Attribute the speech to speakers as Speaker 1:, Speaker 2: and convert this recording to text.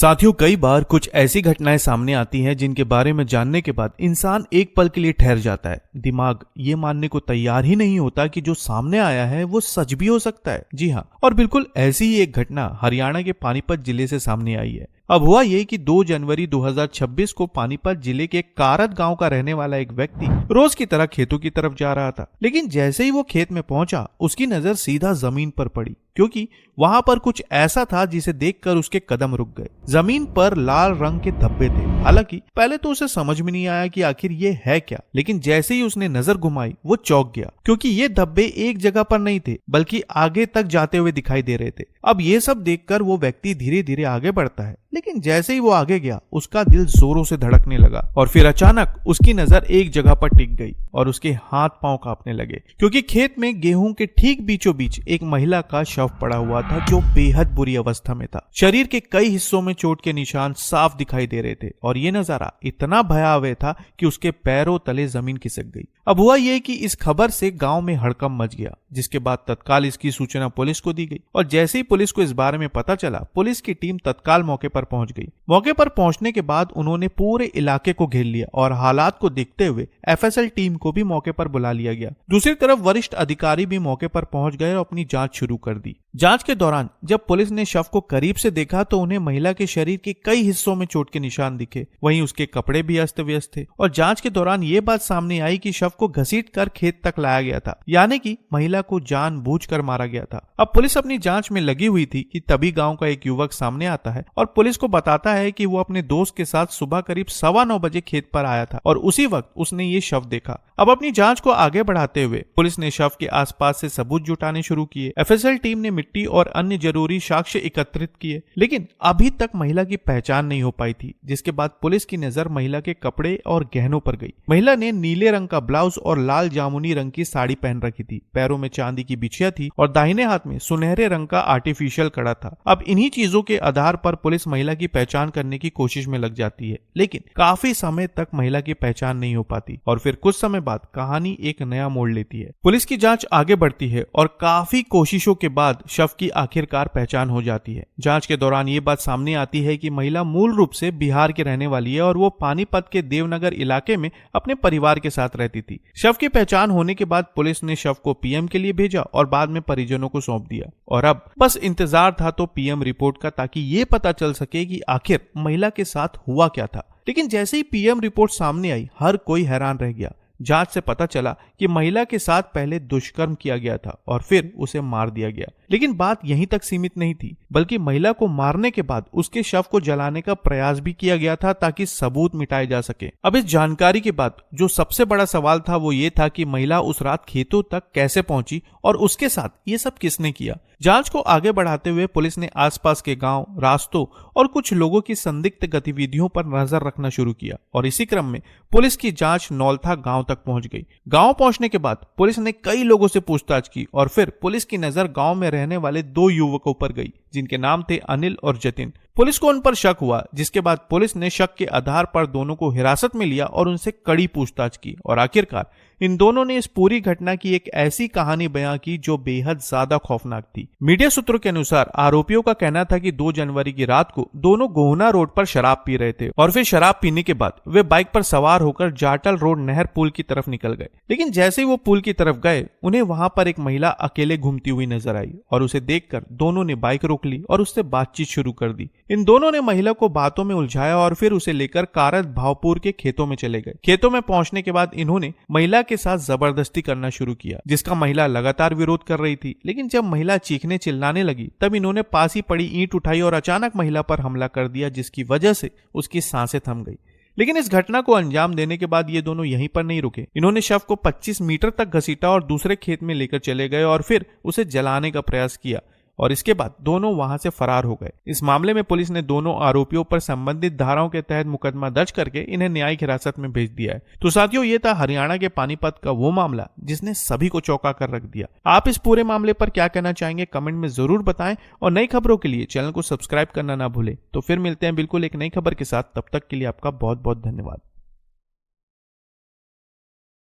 Speaker 1: साथियों, कई बार कुछ ऐसी घटनाएं सामने आती हैं जिनके बारे में जानने के बाद इंसान एक पल के लिए ठहर जाता है। दिमाग ये मानने को तैयार ही नहीं होता कि जो सामने आया है वो सच भी हो सकता है। जी हाँ, और बिल्कुल ऐसी ही एक घटना हरियाणा के पानीपत जिले से सामने आई है। अब हुआ ये कि 2 जनवरी 2026 को पानीपत जिले के कारत गांव का रहने वाला एक व्यक्ति रोज की तरह खेतों की तरफ जा रहा था। लेकिन जैसे ही वो खेत में पहुंचा, उसकी नजर सीधा जमीन पर पड़ी, क्योंकि वहां पर कुछ ऐसा था जिसे देखकर उसके कदम रुक गए। जमीन पर लाल रंग के धब्बे थे। हालांकि पहले तो उसे समझ में नहीं आया कि आखिर ये है क्या, लेकिन जैसे ही उसने नजर घुमाई वो चौंक गया, क्योंकि ये धब्बे एक जगह पर नहीं थे बल्कि आगे तक जाते हुए दिखाई दे रहे थे। अब ये सब देखकर वो व्यक्ति धीरे धीरे आगे बढ़ता है, लेकिन जैसे ही वो आगे गया उसका दिल जोरों से धड़कने लगा और फिर अचानक उसकी नजर एक जगह पर टिक गई और उसके हाथ पांव कांपने लगे, क्योंकि खेत में गेहूं के ठीक बीचों बीच एक महिला का शव पड़ा हुआ था जो बेहद बुरी अवस्था में था। शरीर के कई हिस्सों में चोट के निशान साफ दिखाई दे रहे थे और ये नजारा इतना भयावह था कि उसके पैरों तले जमीन खिसक गई। अब हुआ ये कि इस खबर से गांव में हड़कंप मच गया, जिसके बाद तत्काल इसकी सूचना पुलिस को दी गई और जैसे ही पुलिस को इस बारे में पता चला, पुलिस की टीम तत्काल मौके पर पहुंच गई। मौके पर पहुंचने के बाद उन्होंने पूरे इलाके को घेर लिया और हालात को देखते हुए एफएसएल टीम को भी मौके पर बुला लिया गया। दूसरी तरफ वरिष्ठ अधिकारी भी मौके पर पहुंच गए और अपनी जांच शुरू कर दी। जांच के दौरान जब पुलिस ने शव को करीब से देखा तो उन्हें महिला के शरीर के कई हिस्सों में चोट के निशान दिखे। वहीं उसके कपड़े भी अस्त व्यस्त थे और जांच के दौरान ये बात सामने आई कि शव को घसीटकर खेत तक लाया गया था, यानी कि महिला को जानबूझकर मारा गया था। अब पुलिस अपनी जांच में लगी हुई थी कि तभी गांव का एक युवक सामने आता है और पुलिस को बताता है कि वो अपने दोस्त के साथ सुबह करीब 9:15 बजे खेत पर आया था और उसी वक्त उसने ये शव देखा। अब अपनी जांच को आगे बढ़ाते हुए पुलिस ने शव के आसपास से सबूत जुटाने शुरू किए। एफएसएल टीम ने मिट्टी और अन्य जरूरी साक्ष्य एकत्रित किए, लेकिन अभी तक महिला की पहचान नहीं हो पाई थी, जिसके बाद पुलिस की नजर महिला के कपड़े और गहनों पर गई। महिला ने नीले रंग का ब्लाउज और लाल जामुनी रंग की साड़ी पहन रखी थी, पैरों में चांदी की बिछिया थी और दाहिने हाथ में सुनहरे रंग का आर्टिफिशियल कड़ा था। अब इन्हीं चीजों के आधार पर पुलिस महिला की पहचान करने की कोशिश में लग जाती है, लेकिन काफी समय तक महिला की पहचान नहीं हो पाती और फिर कुछ समय बाद कहानी एक नया मोड़ लेती है। पुलिस की जांच आगे बढ़ती है और काफी कोशिशों के बाद शव की आखिरकार पहचान हो जाती है। जांच के दौरान ये बात सामने आती है कि महिला मूल रूप से बिहार की रहने वाली है और वो पानीपत के देवनगर इलाके में अपने परिवार के साथ रहती थी। शव की पहचान होने के बाद पुलिस ने शव को पीएम के लिए भेजा और बाद में परिजनों को सौंप दिया और अब बस इंतजार था तो पीएम रिपोर्ट का, ताकि ये पता चल सके कि आखिर महिला के साथ हुआ क्या था। लेकिन जैसे ही पीएम रिपोर्ट सामने आई, हर कोई हैरान रह गया। जांच से पता चला कि महिला के साथ पहले दुष्कर्म किया गया था और फिर उसे मार दिया गया। लेकिन बात यहीं तक सीमित नहीं थी, बल्कि महिला को मारने के बाद उसके शव को जलाने का प्रयास भी किया गया था ताकि सबूत मिटाए जा सके। अब इस जानकारी के बाद जो सबसे बड़ा सवाल था वो ये था कि महिला उस रात खेतों तक कैसे पहुंची और उसके साथ ये सब किसने किया। जांच को आगे बढ़ाते हुए पुलिस ने आसपास के गांव, रास्तों और कुछ लोगों की संदिग्ध गतिविधियों पर नजर रखना शुरू किया और इसी क्रम में पुलिस की जांच नौलथा गांव तक पहुंच गई। गांव पहुंचने के बाद पुलिस ने कई लोगों से पूछताछ की और फिर पुलिस की नजर गांव में रहने वाले 2 युवकों पर गई, जिनके नाम थे अनिल और जतिन। पुलिस को उन पर शक हुआ, जिसके बाद पुलिस ने शक के आधार पर दोनों को हिरासत में लिया और उनसे कड़ी पूछताछ की और आखिरकार इन दोनों ने इस पूरी घटना की एक ऐसी कहानी बयां की जो बेहद ज्यादा खौफनाक थी। मीडिया सूत्रों के अनुसार आरोपियों का कहना था कि 2 जनवरी की रात को दोनों गोहना रोड पर शराब पी रहे थे और फिर शराब पीने के बाद वे बाइक पर सवार होकर जाटल रोड नहर पुल की तरफ निकल गए। लेकिन जैसे ही वो पुल की तरफ गए, उन्हें वहां पर एक महिला अकेले घूमती हुई नजर आई और उसे देखकर दोनों ने बाइक रोक ली और उससे बातचीत शुरू कर दी। इन दोनों ने महिला को बातों में उलझाया और फिर उसे लेकर कारत भावपुर के खेतों में चले गए। खेतों में पहुंचने के बाद इन्होंने महिला के साथ जबरदस्ती करना शुरू किया, जिसका महिला लगातार विरोध कर रही थी। लेकिन जब महिला चीखने चिल्लाने लगी तब इन्होंने पास ही पड़ी ईंट उठाई और अचानक महिला पर हमला कर दिया, जिसकी वजह से उसकी सांसें थम गई। लेकिन इस घटना को अंजाम देने के बाद ये दोनों यहीं पर नहीं रुके। इन्होंने शव को 25 मीटर तक घसीटा और दूसरे खेत में लेकर चले गए और फिर उसे जलाने का प्रयास किया और इसके बाद दोनों वहां से फरार हो गए। इस मामले में पुलिस ने दोनों आरोपियों पर संबंधित धाराओं के तहत मुकदमा दर्ज करके इन्हें न्यायिक हिरासत में भेज दिया है। तो साथियों, ये था हरियाणा के पानीपत का वो मामला जिसने सभी को चौंका कर रख दिया। आप इस पूरे मामले पर क्या कहना चाहेंगे, कमेंट में जरूर बताएं और नई खबरों के लिए चैनल को सब्सक्राइब करना ना भूलें। तो फिर मिलते हैं बिल्कुल एक नई खबर के साथ, तब तक के लिए आपका बहुत बहुत धन्यवाद।